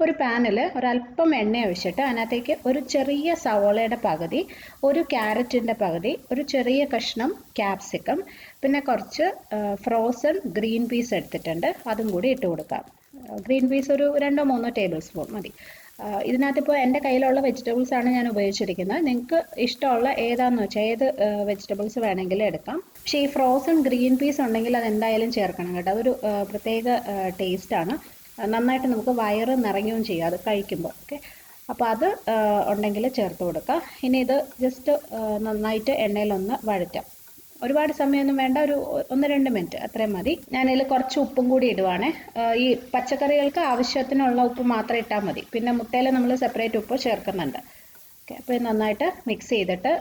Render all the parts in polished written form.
ഒരു പാനിൽ ഒരല്പം എണ്ണ ഒഴിച്ചിട്ട് അതിനകത്തേക്ക് ഒരു ചെറിയ സവോളയുടെ പകുതി, ഒരു ക്യാരറ്റിൻ്റെ പകുതി, ഒരു ചെറിയ കഷ്ണം ക്യാപ്സിക്കം, പിന്നെ കുറച്ച് ഫ്രോസൺ ഗ്രീൻ പീസ് എടുത്തിട്ടുണ്ട്, അതും കൂടി ഇട്ട് കൊടുക്കാം. ഗ്രീൻ പീസ് ഒരു 2-3 ടേബിൾ സ്പൂൺ മതി. ഇതിനകത്തിപ്പോൾ എൻ്റെ കയ്യിലുള്ള വെജിറ്റബിൾസ് ആണ് ഞാൻ ഉപയോഗിച്ചിരിക്കുന്നത്. നിങ്ങൾക്ക് ഇഷ്ടമുള്ള ഏതാണെന്ന് വെച്ചാൽ ഏത് വെജിറ്റബിൾസ് വേണമെങ്കിലും എടുക്കാം. പക്ഷേ ഈ ഫ്രോസൺ ഗ്രീൻ പീസ് ഉണ്ടെങ്കിൽ അത് എന്തായാലും ചേർക്കണം കേട്ടോ. അതൊരു പ്രത്യേക ടേസ്റ്റാണ്. നന്നായിട്ട് നമുക്ക് വയറ് നിറയുകയും ചെയ്യും അത് കഴിക്കുമ്പോൾ. ഓക്കെ, അപ്പോൾ അത് ഉണ്ടെങ്കിൽ ചേർത്ത് കൊടുക്കുക. ഇനി ഇത് ജസ്റ്റ് നന്നായിട്ട് എണ്ണയിലൊന്ന് വഴറ്റാം. ഒരുപാട് സമയമൊന്നും വേണ്ട, ഒരു 1-2 മിനിറ്റ് അത്രയും മതി. ഞാനതിൽ കുറച്ച് ഉപ്പും കൂടി ഇടുവാണേ. ഈ പച്ചക്കറികൾക്ക് ആവശ്യത്തിനുള്ള ഉപ്പ് മാത്രം ഇട്ടാൽ മതി. പിന്നെ മുട്ടയിൽ നമ്മൾ സെപ്പറേറ്റ് ഉപ്പ് ചേർക്കുന്നുണ്ട്. ഓക്കെ, അപ്പോൾ ഇത് നന്നായിട്ട് മിക്സ് ചെയ്തിട്ട്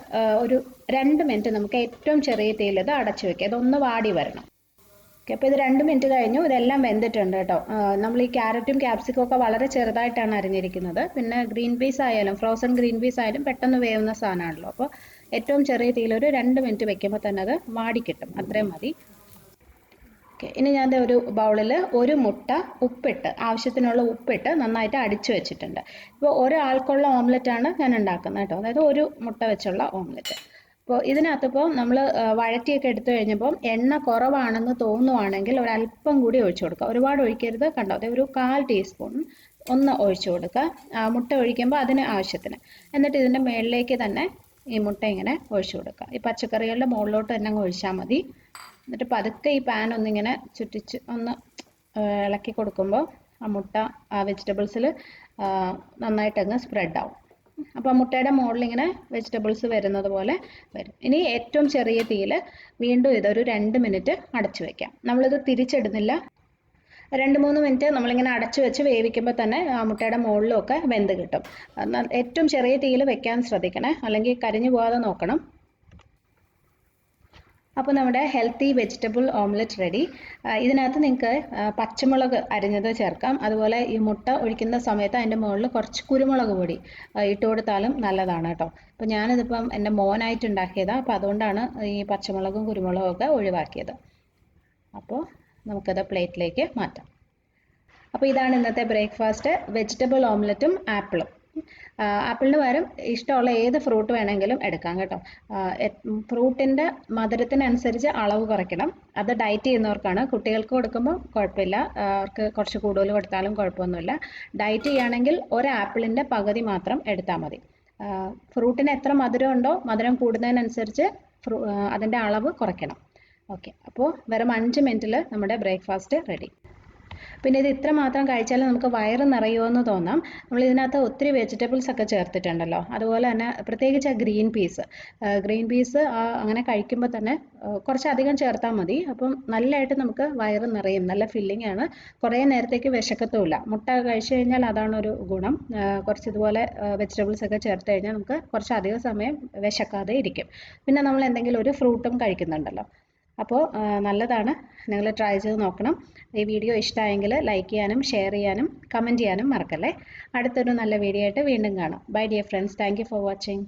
ഒരു 2 മിനിറ്റ് നമുക്ക് ഏറ്റവും ചെറിയ തീയിൽ ഇത് അടച്ചു വെക്കുക. ഇതൊന്ന് വാടി വരണം. ഓക്കെ, അപ്പോൾ ഇത് 2 മിനിറ്റ് കഴിഞ്ഞു. ഇതെല്ലാം വെന്തിട്ടുണ്ട് കേട്ടോ. നമ്മൾ ഈ ക്യാരറ്റും ക്യാപ്സിക്കും ഒക്കെ വളരെ ചെറുതായിട്ടാണ് അരിഞ്ഞിരിക്കുന്നത്. പിന്നെ ഗ്രീൻ പീസ് ആയാലും ഫ്രോസൺ ഗ്രീൻ പീസ് ആയാലും പെട്ടെന്ന് വേവുന്ന സാധനമാണല്ലോ. അപ്പോൾ ഏറ്റവും ചെറിയ തീയിൽ ഒരു 2 മിനിറ്റ് വെക്കുമ്പോൾ തന്നെ അത് വാടിക്കിട്ടും. അത്രയും മതി. ഓക്കെ, ഇനി ഞാൻ ഒരു ബൗളിൽ ഒരു മുട്ട ഉപ്പിട്ട് ആവശ്യത്തിനുള്ള ഉപ്പിട്ട് നന്നായിട്ട് അടിച്ചു വെച്ചിട്ടുണ്ട്. ഇപ്പോൾ ഒരാൾക്കുള്ള ഓംലെറ്റാണ് ഞാൻ ഉണ്ടാക്കുന്നത് കേട്ടോ. അതായത് ഒരു മുട്ട വെച്ചുള്ള ഓംലെറ്റ്. അപ്പോൾ ഇതിനകത്തിപ്പോൾ നമ്മൾ വഴറ്റിയൊക്കെ എടുത്തു കഴിഞ്ഞപ്പം എണ്ണ കുറവാണെന്ന് തോന്നുവാണെങ്കിൽ ഒരല്പം കൂടി ഒഴിച്ചു കൊടുക്കുക. ഒരുപാട് ഒഴിക്കരുത്. കണ്ടോ, അതായത് ഒരു 1/4 ടീസ്പൂൺ ഒന്ന് ഒഴിച്ചു കൊടുക്കുക. മുട്ട ഒഴിക്കുമ്പോൾ അതിന് ആവശ്യത്തിന്. എന്നിട്ട് ഇതിൻ്റെ മുകളിലേക്ക് തന്നെ ഈ മുട്ട ഇങ്ങനെ ഒഴിച്ചു കൊടുക്കുക. ഈ പച്ചക്കറികളുടെ മുകളിലോട്ട് തന്നെ അങ്ങ് ഒഴിച്ചാൽ മതി. എന്നിട്ട് പതുക്കെ ഈ പാൻ ഒന്നിങ്ങനെ ചുറ്റിച്ച് ഒന്ന് ഇളക്കി കൊടുക്കുമ്പോൾ ആ മുട്ട ആ വെജിറ്റബിൾസിൽ നന്നായിട്ടങ്ങ് സ്പ്രെഡ് ആവും. അപ്പോൾ മുട്ടയുടെ മുകളിൽ ഇങ്ങനെ വെജിറ്റബിൾസ് വരുന്നത് പോലെ വരും. ഇനി ഏറ്റവും ചെറിയ തീയിൽ വീണ്ടും ഇതൊരു 2 മിനിറ്റ് അടച്ചു വയ്ക്കാം. നമ്മളിത് തിരിച്ചിടുന്നില്ല. 2-3 മിനിറ്റ് നമ്മളിങ്ങനെ അടച്ചു വെച്ച് വേവിക്കുമ്പോൾ തന്നെ മുട്ടയുടെ മുകളിലും ഒക്കെ വെന്ത് കിട്ടും. ഏറ്റവും ചെറിയ തീയിൽ വെക്കാൻ ശ്രദ്ധിക്കണേ, അല്ലെങ്കിൽ കരിഞ്ഞു പോകാതെ നോക്കണം. അപ്പോൾ നമ്മുടെ ഹെൽത്തി വെജിറ്റബിൾ ഓംലെറ്റ് റെഡി. ഇതിനകത്ത് നിങ്ങൾക്ക് പച്ചമുളക് അരിഞ്ഞത് ചേർക്കാം. അതുപോലെ ഈ മുട്ട ഒഴിക്കുന്ന സമയത്ത് അതിൻ്റെ മുകളിൽ കുറച്ച് കുരുമുളക് പൊടി ഇട്ട് കൊടുത്താലും നല്ലതാണ് കേട്ടോ. അപ്പോൾ ഞാനിതിപ്പം എൻ്റെ മോനായിട്ട് ഉണ്ടാക്കിയതാണ്. അപ്പോൾ അതുകൊണ്ടാണ് ഈ പച്ചമുളകും കുരുമുളകും ഒക്കെ ഒഴിവാക്കിയത്. അപ്പോൾ നമുക്കത് പ്ലേറ്റിലേക്ക് മാറ്റാം. അപ്പോൾ ഇതാണ് ഇന്നത്തെ ബ്രേക്ക്ഫാസ്റ്റ്, വെജിറ്റബിൾ ഓംലെറ്റും ആപ്പിളും. ആപ്പിളിന് പകരം ഇഷ്ടമുള്ള ഏത് ഫ്രൂട്ട് വേണമെങ്കിലും എടുക്കാം കേട്ടോ. ഫ്രൂട്ടിൻ്റെ മധുരത്തിനനുസരിച്ച് അളവ് കുറയ്ക്കണം. അത് ഡയറ്റ് ചെയ്യുന്നവർക്കാണ്. കുട്ടികൾക്ക് കൊടുക്കുമ്പോൾ കുഴപ്പമില്ല, അവർക്ക് കുറച്ച് കൂടുതൽ കൊടുത്താലും കുഴപ്പമൊന്നുമില്ല. ഡയറ്റ് ചെയ്യുകയാണെങ്കിൽ ഒരു ആപ്പിളിൻ്റെ പകുതി മാത്രം എടുത്താൽ മതി. ഫ്രൂട്ടിന് എത്ര മധുരം ഉണ്ടോ മധുരം കൂടുന്നതിനനുസരിച്ച് അതിൻ്റെ അളവ് കുറയ്ക്കണം. ഓക്കെ, അപ്പോൾ വെറും 5 മിനിറ്റിൽ നമ്മുടെ ബ്രേക്ക്ഫാസ്റ്റ് റെഡി. പിന്നെ ഇത് ഇത്ര മാത്രം കഴിച്ചാൽ നമുക്ക് വയറ് നിറയുമെന്ന് തോന്നാം. നമ്മൾ ഇതിനകത്ത് ഒത്തിരി വെജിറ്റബിൾസ് ഒക്കെ ചേർത്തിട്ടുണ്ടല്ലോ. അതുപോലെ തന്നെ പ്രത്യേകിച്ച് ആ ഗ്രീൻ പീസ് അങ്ങനെ കഴിക്കുമ്പോൾ തന്നെ കുറച്ചധികം ചേർത്താൽ മതി. അപ്പം നല്ലതായിട്ട് നമുക്ക് വയറ് നിറയും. നല്ല ഫില്ലിംഗ് ആണ്. കുറേ നേരത്തേക്ക് വിശക്കത്തുമില്ല. മുട്ട കഴിച്ചു കഴിഞ്ഞാൽ അതാണ് ഒരു ഗുണം. കുറച്ച് ഇതുപോലെ വെജിറ്റബിൾസ് ഒക്കെ ചേർത്ത് കഴിഞ്ഞാൽ നമുക്ക് കുറച്ചധികം സമയം വിശക്കാതെ ഇരിക്കും. പിന്നെ നമ്മൾ എന്തെങ്കിലും ഒരു ഫ്രൂട്ടും കഴിക്കുന്നുണ്ടല്ലോ. അപ്പോൾ നല്ലതാണ്. നിങ്ങൾ ട്രൈ ചെയ്ത് നോക്കണം. ഈ വീഡിയോ ഇഷ്ടമായെങ്കിൽ ലൈക്ക് ചെയ്യാനും ഷെയർ ചെയ്യാനും കമൻറ്റ് ചെയ്യാനും മറക്കല്ലേ. അടുത്തൊരു നല്ല വീഡിയോ ആയിട്ട് വീണ്ടും കാണാം. By dear friends. Thank you for watching.